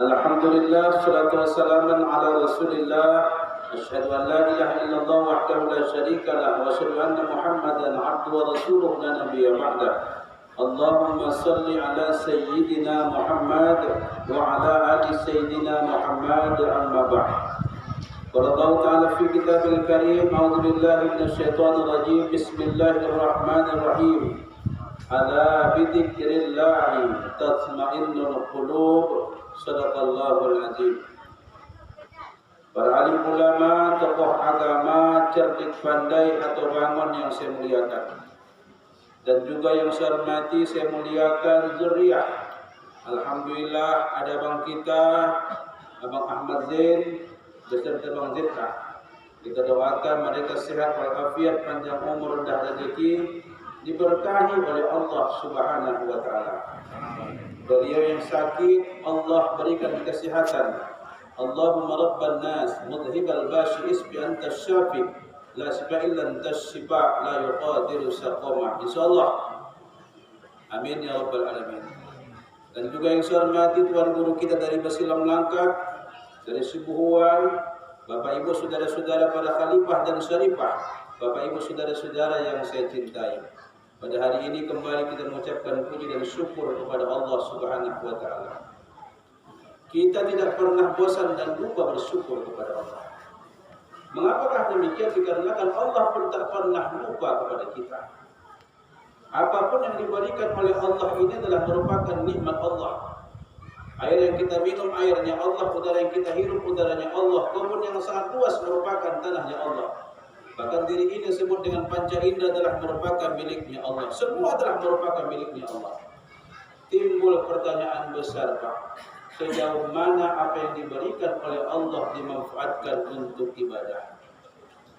Alhamdulillah, salatu wassalamu ala Rasulillah. Asyhadu an la ilaha illallah wahdahu la syarika lah wa asyhadu anna Muhammadan abduhu wa rasuluhu la nabiyya ba'dah. Allahumma salli ala sayyidina Muhammad wa ala ali sayyidina Muhammad, amma ba'd. Qala Allah Ta'ala fi kitabil karim, a'udzu billahi minasyaitonir rajim. Bismillahirrahmanirrahim. Ala bi dzikrillah tatma'innul qulub. Sadaqallahul azim. Para alim ulama, tokoh agama, cerdik pandai atau bangun yang saya muliakan, dan juga yang saya hormati, saya muliakan zuriyah. Alhamdulillah ada abang kita, Abang Ahmad Zain beserta Bang Zita. Kita doakan mereka sehat walafiat, panjang umur dan rezeki, diberkahi oleh Allah Subhanahu wa taala. Beliau yang sakit, Allah berikan kesehatan. Allahumma rabban nas mudhibal bashi isbi anta syafi la shifa illa anta shifa la yuqadiru saqama. Insyaallah. Amin ya rabbal alamin. Dan juga yang saya hormati tuan guru kita dari Basilam Langkat, dari Sibuhuan, Bapak Ibu saudara-saudara para khalifah dan syarifah, Bapak Ibu saudara-saudara yang saya cintai. Pada hari ini kembali kita mengucapkan puji dan syukur kepada Allah Subhanahu wa taala. Kita tidak pernah bosan dan lupa bersyukur kepada Allah. Mengapakah demikian? Dikarenakan Allah pun tak pernah lupa kepada kita. Apapun yang diberikan oleh Allah ini adalah merupakan nikmat Allah. Air yang kita minum airnya Allah, udara yang kita hirup udaranya Allah, kebun yang sangat luas merupakan tanahnya Allah. Bahkan diri ini disebut dengan panca indera adalah merupakan miliknya Allah. Semua adalah merupakan miliknya Allah. Timbul pertanyaan besar, Pak. Sejauh mana apa yang diberikan oleh Allah dimanfaatkan untuk ibadah?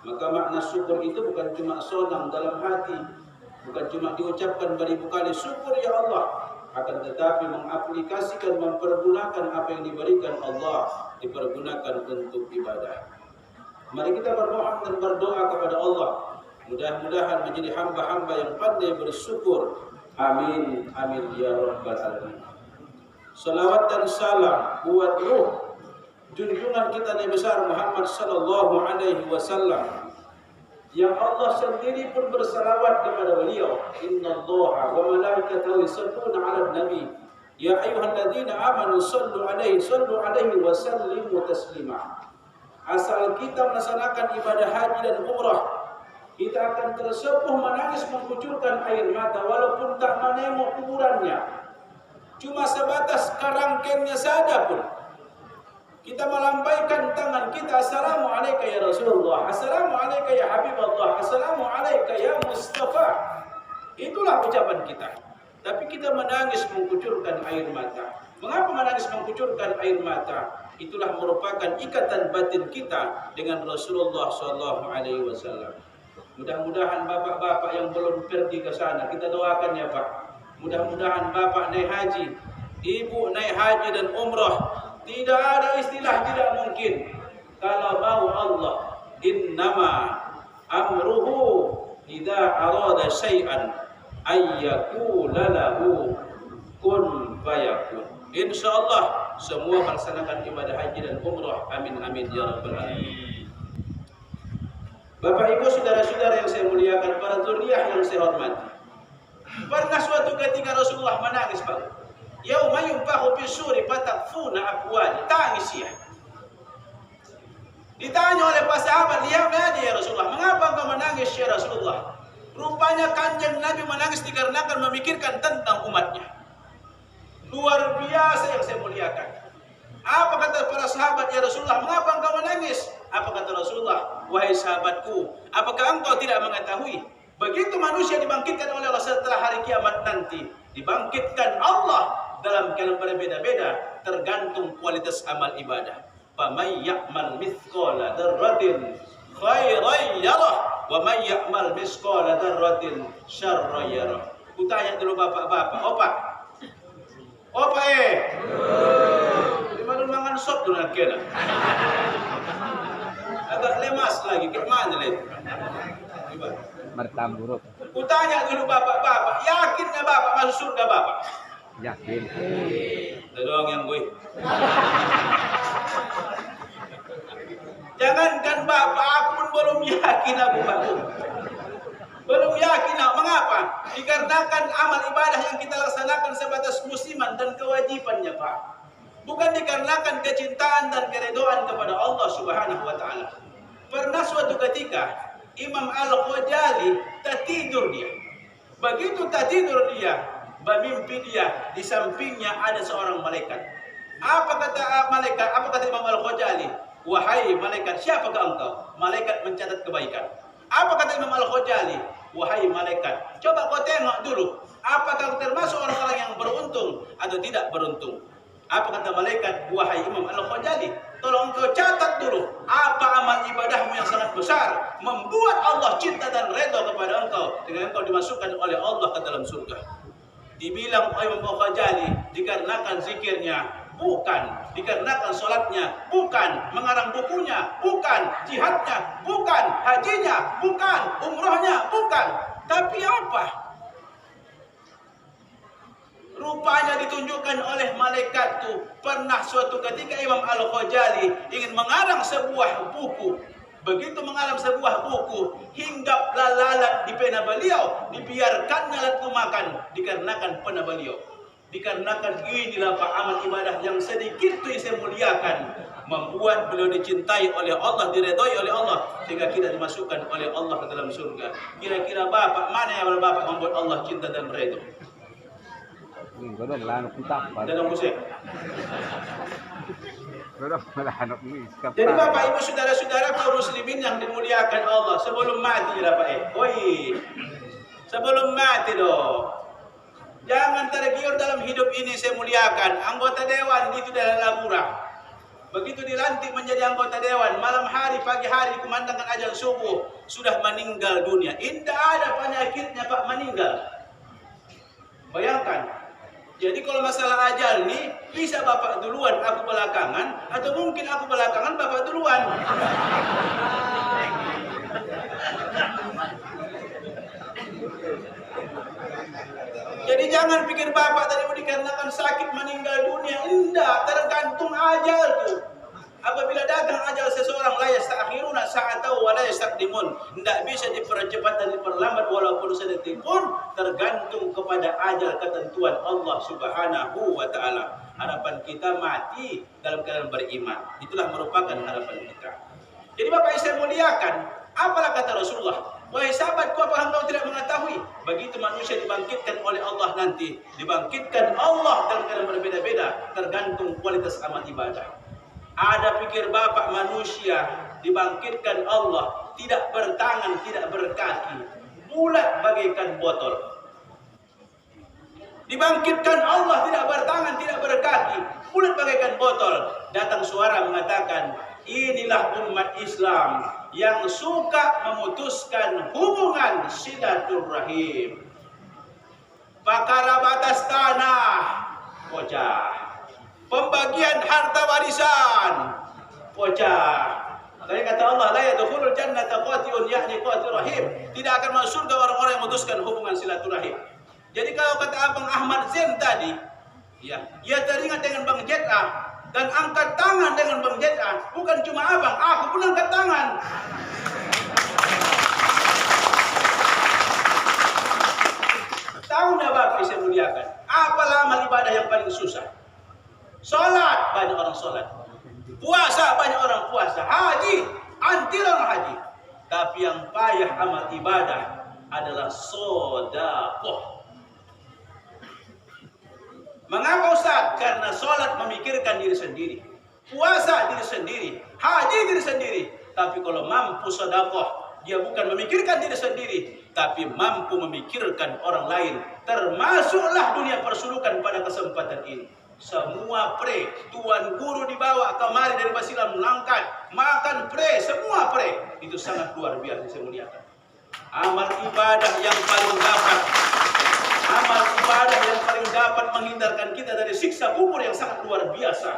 Maka makna syukur itu bukan cuma sonang dalam hati, bukan cuma diucapkan beribu kali syukur ya Allah, akan tetapi mengaplikasikan, mempergunakan apa yang diberikan Allah, dipergunakan untuk ibadah. Mari kita berdoa dan berdoa kepada Allah. Mudah-mudahan menjadi hamba-hamba yang pandai bersyukur. Amin, amin ya rabbal alamin. Salawat dan salam buat ruh junjungan kita Nabi besar Muhammad sallallahu alaihi wasallam, yang Allah sendiri pun bersalawat kepada beliau. Innallaha wa malaikatahu yusholluna 'alan nabi ya ayyuhalladzina amanu shallu 'alaihi wa sallimu taslima. Asal kita melaksanakan ibadah haji dan umrah, kita akan tersepuh menangis mengucurkan air mata walaupun tak menengok kuburannya. Cuma sebatas kerangkengnya saja pun kita melambaikan tangan kita, assalamu alayka ya Rasulullah, assalamu alayka ya Habibullah, assalamu alayka ya Mustafa. Itulah ucapan kita. Tapi kita menangis mengucurkan air mata. Mengapa menangis mengucurkan air mata? Itulah merupakan ikatan batin kita dengan Rasulullah SAW. Mudah-mudahan bapak-bapak yang belum pergi ke sana, kita doakan ya Pak. Mudah-mudahan bapak naik haji, ibu naik haji dan umrah. Tidak ada istilah tidak mungkin. Kalau mau Allah, innama amruhu idza arada syai'an ayyakula lahu kun fayakun. Insyaallah semua melaksanakan ibadah haji dan umrah. Amin amin ya rabbal alamin. Bapak Ibu saudara-saudara yang saya muliakan, para zuriyah yang saya hormati. Pernah suatu ketika Rasulullah menangis, Pak. Yauma yunfahu fisuri fatakfuna afwaja. Tangis ya. Ditanya oleh para sahabat, "Lihatlah ya Rasulullah, mengapa engkau menangis ya Rasulullah?" Rupanya Kanjeng Nabi menangis dikarenakan memikirkan tentang umatnya. Luar biasa yang saya muliakan. Apa kata para sahabat, ya Rasulullah, mengapa engkau menangis? Apa kata Rasulullah? Wahai sahabatku, apakah engkau tidak mengetahui? Begitu manusia dibangkitkan oleh Allah setelah hari kiamat nanti, dibangkitkan Allah dalam keadaan berbeda-beda, tergantung kualitas amal ibadah. Faman ya'mal mithqala dzarratin khairan yarah wa man ya'mal mithqala dzarratin syarran yarah. Kutanya dulu bapak-bapak, Opa di mana mangan sop dulu kena. Agak lemas lagi, ke mana lagi? Bertamburuk. Kutanya dulu bapak-bapak, yakinnya bapak masuk surga bapak? Yakin. Itu doang yang gue. yakin Abu Bakar. Belum yakin. Mengapa? Dikarenakan amal ibadah yang kita laksanakan sebatas musiman dan kewajibannya, Pak. Bukan dikarenakan kecintaan dan keridhaan kepada Allah Subhanahu wa taala. Pernah suatu ketika Imam Al-Ghazali tertidur dia. Begitu tertidur dia, bermimpi dia di sampingnya ada seorang malaikat. Apa kata malaikat? Apa kata Imam Al-Ghazali? Wahai malaikat, siapakah engkau? Malaikat mencatat kebaikan. Apa kata Imam Al-Ghazali? Wahai malaikat, coba kau tengok dulu, apakah termasuk orang-orang yang beruntung atau tidak beruntung? Apa kata malaikat? Wahai Imam Al-Ghazali, tolong kau catat dulu apa amal ibadahmu yang sangat besar, membuat Allah cinta dan redha kepada engkau, dengan engkau dimasukkan oleh Allah ke dalam surga. Dibilang oleh Imam Al-Ghazali, dikarenakan zikirnya, bukan. Dikarenakan sholatnya, bukan. Mengarang bukunya, bukan. Jihadnya, bukan. Hajinya, bukan. Umrohnya, bukan. Tapi apa? Rupanya ditunjukkan oleh malaikat tuh. Pernah suatu ketika Imam Al-Ghazali ingin mengarang sebuah buku. Begitu mengarang sebuah buku, hinggaplah lalat di pena beliau, dibiarkannya lalat makan dikarenakan pena beliau. Dikarenakan inilah Pak amal ibadah yang sedikit itu saya muliakan, membuat beliau dicintai oleh Allah, diredhoi oleh Allah, sehingga kita dimasukkan oleh Allah ke dalam surga. Kira-kira Bapak mana yang Bapak membuat Allah cinta dan redha? Dalam musik. Jadi Bapak Ibu saudara-saudara kaum muslimin yang dimuliakan Allah, sebelum mati ya Pak sebelum mati dong. Jangan tergiur dalam hidup ini saya muliakan. Anggota dewan itu adalah murah. Begitu dilantik menjadi anggota dewan, malam hari, pagi hari dikumandangkan azan subuh, sudah meninggal dunia. Tidak ada penyakitnya Pak meninggal. Bayangkan. Jadi kalau masalah ajal nih, bisa Bapak duluan, aku belakangan, atau mungkin aku belakangan, Bapak duluan. Jadi jangan pikir Bapak tadi dikarenakan sakit meninggal dunia. Tidak, tergantung ajal tuh. Apabila datang ajal seseorang, la yastakhiruna sa'atan wa la yastaqdimun. Tidak bisa dipercepat dan diperlambat walaupun sedetik pun, tergantung kepada ajal ketentuan Allah Subhanahu wa taala. Harapan kita mati dalam keadaan beriman. Itulah merupakan harapan kita. Jadi Bapak yang saya muliakan, apalah kata Rasulullah? Wahai sahabatku, apakah engkau tidak mengetahui? Begitu manusia dibangkitkan oleh Allah nanti, dibangkitkan Allah dalam keadaan berbeda-beda, tergantung kualitas amal ibadah. Ada pikir Bapak manusia dibangkitkan Allah, tidak bertangan, tidak berkaki, bulat bagaikan botol. Dibangkitkan Allah tidak bertangan, tidak berkaki, bulat bagaikan botol. Datang suara mengatakan, inilah umat Islam yang suka memutuskan hubungan silaturahim. Perkara batas tanah, pecah. Pembagian harta warisan, pecah. Makanya kata Allah, la yadkhulul jannata qati'un ya'ni qati' rahim. Tidak akan masuk surga orang-orang yang memutuskan hubungan silaturahim. Jadi kalau kata Abang Ahmad Zain tadi, ya, ia teringat dengan Bang Jet'ah dan angkat tangan dengan Bang Jet'ah. Bukan cuma Abang, aku pun angkat tangan. Tahu nggak Bapak saya muliakan? Apalah amal ibadah yang paling susah? Salat, banyak orang salat. Puasa, banyak orang puasa. Haji, anti orang haji. Tapi yang payah amal ibadah adalah sedekah. Mengapa Ustaz? Karena salat memikirkan diri sendiri, puasa diri sendiri, haji diri sendiri. Tapi kalau mampu sedekah, dia bukan memikirkan diri sendiri, tapi mampu memikirkan orang lain. Termasuklah dunia persulukan pada kesempatan ini. Semua pre, tuan guru dibawa kemari dari Basilan melangkat, makan pre, semua pre. Itu sangat luar biasa saya muliakan. Amal ibadah yang paling dapat menghindarkan kita dari siksa kubur yang sangat luar biasa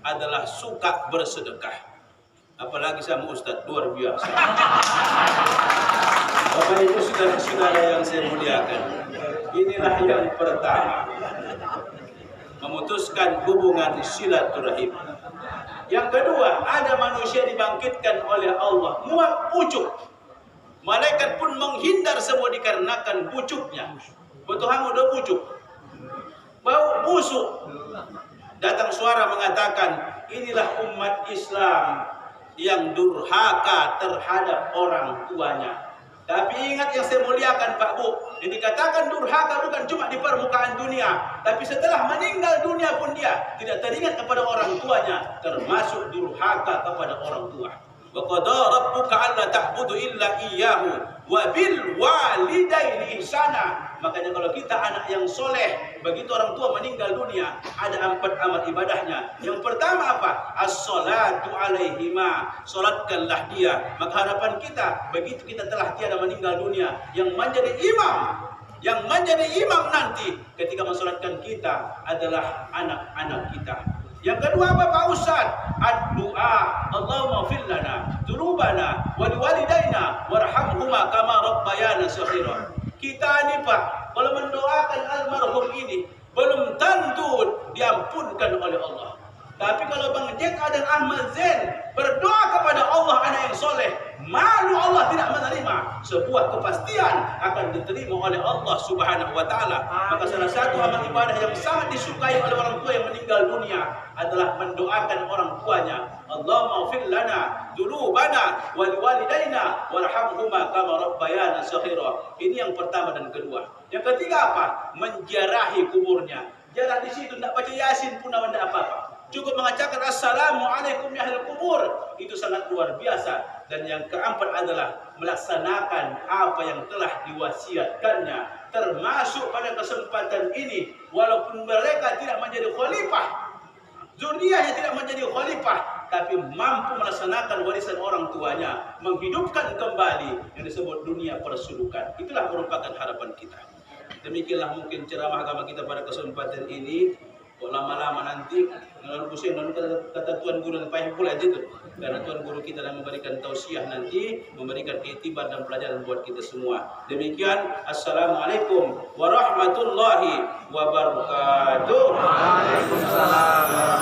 adalah suka bersedekah. Apalagi sama Ustadz, luar biasa. Bapak Ibu saudara-saudara yang saya muliakan, inilah yang pertama, memutuskan hubungan silaturahim. Yang kedua, ada manusia dibangkitkan oleh Allah muak pucuk. Malaikat pun menghindar semua dikarenakan pucuknya. Betul hamu dah pucuk. Bau busuk. Datang suara mengatakan, inilah umat Islam yang durhaka terhadap orang tuanya. Tapi ingat yang saya muliakan Pak Bu, yang dikatakan durhaka bukan cuma di permukaan dunia, tapi setelah meninggal dunia pun dia tidak teringat kepada orang tuanya, termasuk durhaka kepada orang tua. Wa qada rabbuka alla ta'budu illa iyyahu wa bil walidaini ihsana. Makanya kalau kita anak yang soleh, begitu orang tua meninggal dunia, ada 4 amal ibadahnya. Yang pertama apa? As-salatu alaihima, solatkanlah dia. Maka harapan kita, begitu kita telah tiada meninggal dunia, yang menjadi imam nanti ketika mensolatkan kita adalah anak-anak kita. Yang kedua apa Pak Ustaz? Ad-du'a, Allahumma fir lana dzunubana wa liwalidaina warhamhuma kama rabbayana shaghira. Kita ni Pak, kalau mendoakan almarhum ini belum tentu diampunkan oleh Allah. Tapi kalau Bang Jeka dan Ahmad Zain berdoa kepada Allah anak yang soleh, malu Allah tidak menerima, sebuah kepastian akan diterima oleh Allah Subhanahu wa taala. Maka salah satu amal ibadah yang sangat disukai oleh orang tua yang meninggal dunia adalah mendoakan orang tuanya. Allahumma ighfir lana dzunubana wa liwalidaina warhamhuma kama rabbayana shaghira. Ini yang pertama dan kedua. Yang ketiga apa? Menziarahi kuburnya. Jarah di situ tidak baca Yasin pun tidak apa-apa. Cukup mengatakan assalamualaikum ya ahlul kubur. Itu sangat luar biasa. Dan yang keempat adalah melaksanakan apa yang telah diwasiatkannya. Termasuk pada kesempatan ini, walaupun mereka tidak menjadi khalifah, zuriyahnya tidak menjadi khalifah, tapi mampu melaksanakan warisan orang tuanya, menghidupkan kembali yang disebut dunia persulukan. Itulah merupakan harapan kita. Demikianlah mungkin ceramah agama kita pada kesempatan ini. Kok lama-lama nanti dengan pusing dan kata Tuan Guru yang payah pula itu. Karena Tuan Guru kita yang memberikan tausiah nanti, memberikan iktibar dan pelajaran buat kita semua. Demikian, assalamualaikum warahmatullahi wabarakatuh. Waalaikumsalam.